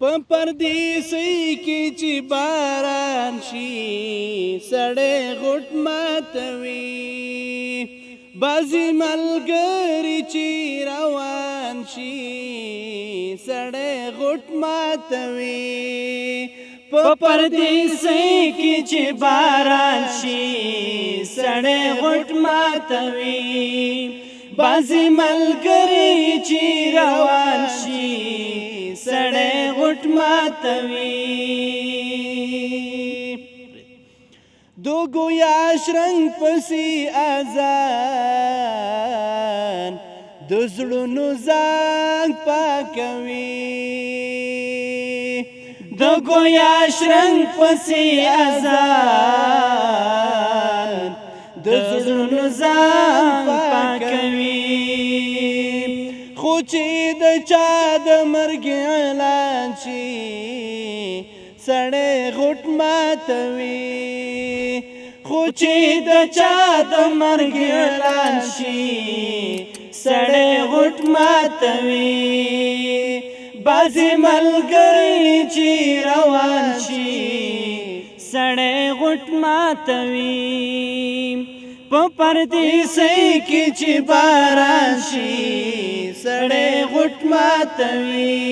په پردیسۍ کې چې باران شي سړی غوټ ماتوي بعضې ملګري چې روان شي سړی غوټ ماتوي په پردیسۍ کې چې باران شي سړی غوټ ماتوي بعضې ملګري چې روان شي سړی غوټ ماتوي دو گویا شرنګ پسې اذان د زړونو زنګ پاکوي د گویا شرنګ پسې اذان د زړونو زنګ پاکوي خو چې د چا د مرګ اعلان شي سړی غوټ ماتوي خو چې د چا د مرګ اعلان شي سړی غوټ ماتوي بعضې ملګري چې روان شي سړی غوټ ماتوي په پردیسۍ کې چې باران شي سړی غوټ ماتوي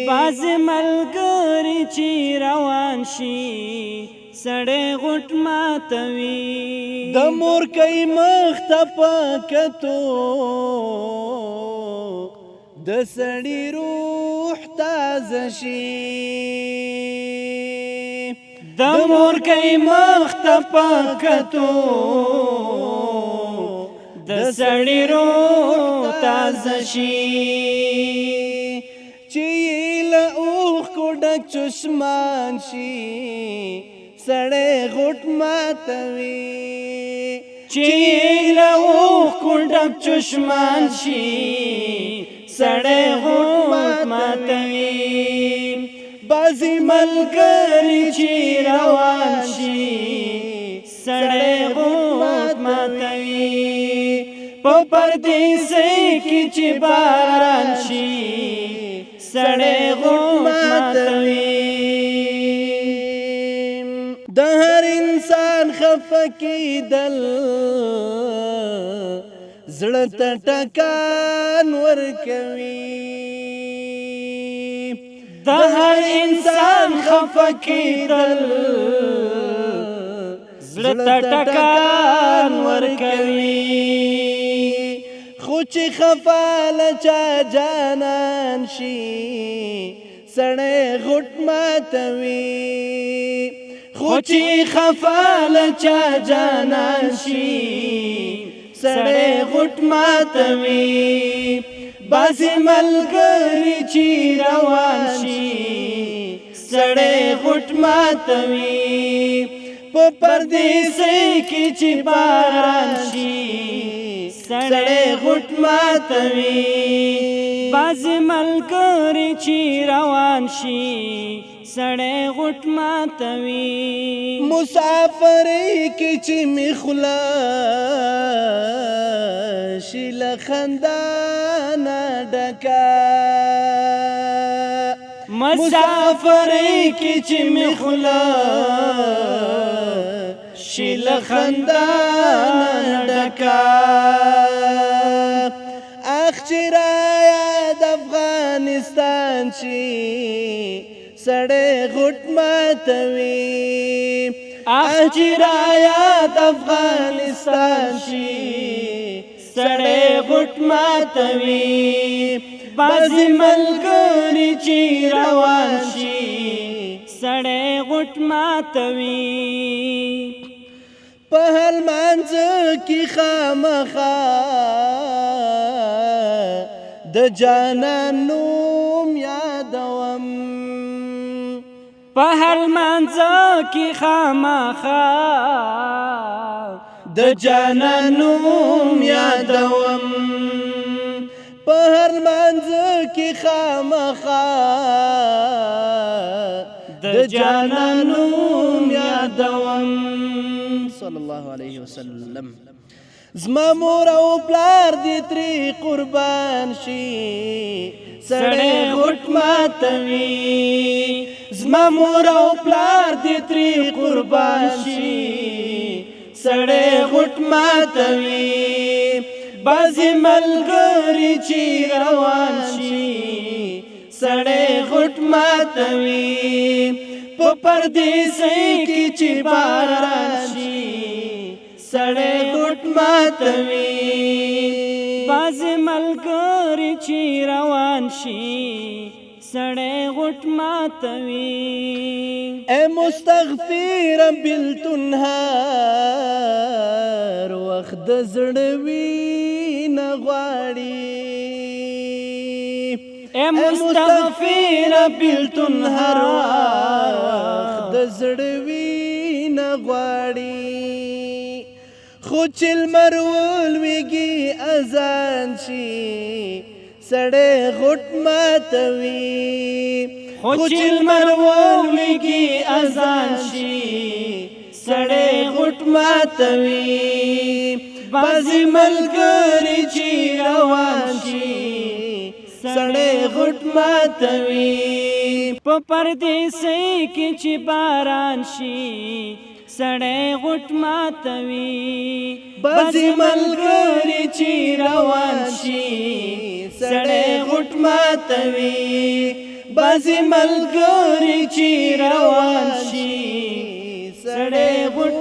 بعضې ملګري چې روان شي سړی غوټ ماتوي د مورکۍ مخ ته په کتو د سړي روح تازه شي د مورکۍ مخ ته په کتو د سړي روح تازه شي چې یې له اوښکو ډک چشمان شي سړی غوټ ماتوي چې یې له اوښکو ډک چشمان شي سړی غوټ ماتوي بعضې ملګري چې روان شي سړی غوټ ماتوي په پردیسۍ کې چې باران شي سړی غوټ ماتوي د هر انسان خفه کېدل زړه ته ټکان ورکوي د هر انسان خفه کېدل زړه ته ټکان ورکوي خو چې خفه له چا جانان شي سړی غوټ ماتوي خو چې خفه له چا جانان شي سړی غوټ ماتوي بعضې ملګري چې روان شي سړی غوټ ماتوي په پردیسۍ کې چې باران شي سړی غوټ ماتوي بعضې ملګري چې روان شي سړی غوټ ماتوي مسافرۍ کې چې مې خوله شي له خندا نه ډکه مسافرۍ کې چې مې خوله شي له خندا نه ډکه اخ چې رایاد افغانستان شي سړی غوټ ماتوي اخ چې رایاد افغانستان شي سړی غوټ ماتوي بعضې ملګري چې روان شي سړی غوټ ماتوي په هلمانځه کې خامخا د جانان نوم یادوم په هلمانځه کې خامخا د جانان نوم یادوم په هلمانځه کې خامخا د جانان نوم یادوم صلی الله علیه وسلم زما مور او پلار دې ترې قربان شي سړی غټ ماتوي زما مور او پلار دې ترې قربان شي سړی غټ ماتوي بعضې ملګري چې روان شي سړی غټ ماتوي په پردیسۍ کې چې باران شي سړی غټ ماتوي بعضې ملګري چې روان شي سړی غټ ماتوي اے مستغفر بالتنهار وخت د زړه وینه غواړي اے مستغفر بالتنهار وخت د زړه وینه غواړي خو چې لمر ولویږي اذان شي سړی غټ ماتوي خو چې لمر ولویږي اذان شي سړی غټ ماتوي بعضې ملګري چې روان شي سړی غټ ماتوي په پردیسۍ کې چې باران شي سړی غټ ماتوي بعضې ملګري چې روان شي سړی غټ ماتوي بعضې ملګري چې روان شي سړی غټ